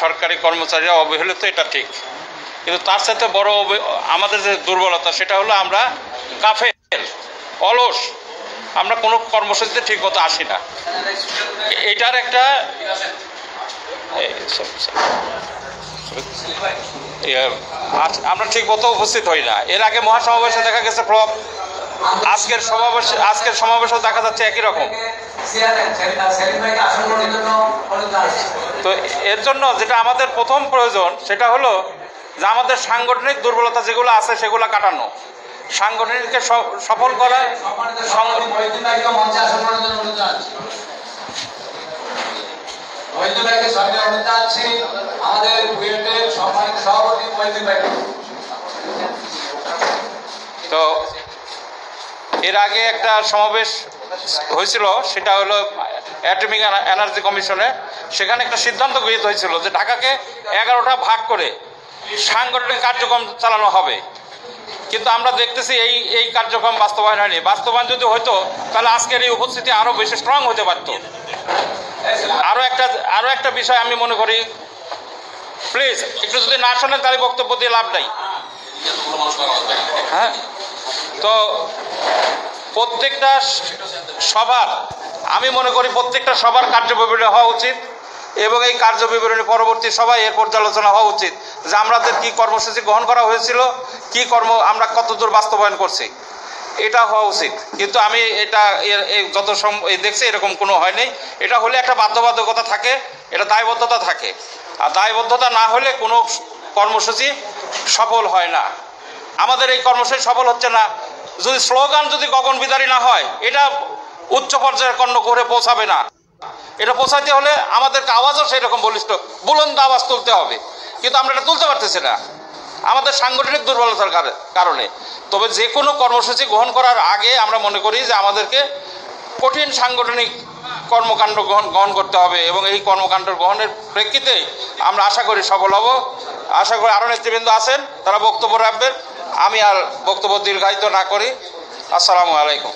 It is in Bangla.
সরকারি কর্মচারীরা অবহেলিত, এটা ঠিক, কিন্তু তার সাথে বড় আমাদের যে দুর্বলতা সেটা হলো আমরা গাফেল, অলস, আমরা কোনো কর্মসূচিতে ঠিক মতো আসি না। এটার একটা আমরা ঠিক মতো উপস্থিত হই না। এর আগে মহাসমাবেশে দেখা গেছে প্রভাব, আজকের সমাবেশেও দেখা যাচ্ছে একই রকম। তো এর জন্য যেটা আমাদের প্রথম প্রয়োজন সেটা হলো যে আমাদের সাংগঠনিক দুর্বলতা যেগুলো আছে সেগুলো কাটানো, সাংগঠনিককে সফল করা। তো এর আগে একটা সমাবেশ হয়েছিল, সেটা হলো অ্যাটমিক এনার্জি কমিশনে। সেখানে একটা সিদ্ধান্ত গৃহীত হয়েছিল যে ঢাকাকে 11টা ভাগ করে সাংগঠনিক কার্যক্রম চালানো হবে, কিন্তু আমরা দেখতেছি এই কার্যক্রম বাস্তবায়ন হয়নি। বাস্তবায়ন যদি হতো তাহলে আজকের এই উপস্থিতি আরও বেশি স্ট্রং হতে পারত। আরও একটা বিষয় আমি মনে করি, প্লিজ একটু যদি না শোনেন তাহলে বক্তব্য দিয়ে লাভ নাই। হ্যাঁ, তো প্রত্যেকটা সবার, আমি মনে করি প্রত্যেকটা সবার কার্যবিবরণী হওয়া উচিত এবং এই কার্যবিবরণী পরবর্তী সভায় এর পর্যালোচনা হওয়া উচিত যে আমাদের কি কর্মসূচি গ্রহণ করা হয়েছিল, কি কর্ম আমরা কতদূর বাস্তবায়ন করছি, এটা হওয়া উচিত। কিন্তু আমি এটা যত দেখছি এরকম কোনো হয়নি। এটা হলে একটা বাধ্যবাধকতা থাকে, এটা দায়বদ্ধতা থাকে, আর দায়বদ্ধতা না হলে কোনো কর্মসূচি সফল হয় না। আমাদের এই কর্মসূচি সফল হচ্ছে না যদি স্লোগান যদি গগনবিদারী না হয়, এটা উচ্চ পর্যায়ের কর্ণ করে পৌঁছাবে না। এটা পৌঁছাতে হলে আমাদেরকে আওয়াজও সেরকম বলিষ্ঠ বুলন্দ আওয়াজ তুলতে হবে, কিন্তু আমরা এটা তুলতে পারতেছি না আমাদের সাংগঠনিক দুর্বলতার কারণে। তবে যে কোনো কর্মসূচি গ্রহণ করার আগে আমরা মনে করি যে আমাদেরকে কঠিন সাংগঠনিক কর্মকাণ্ড গ্রহণ করতে হবে এবং এই কর্মকাণ্ড গ্রহণের প্রেক্ষিতে আমরা আশা করি সফল হব। আশা করি আরও নেতৃবৃন্দ আছেন, তারা বক্তব্য রাখবেন। আমি আর বক্তব্য দীর্ঘায়িত না করি। আসসালামু আলাইকুম।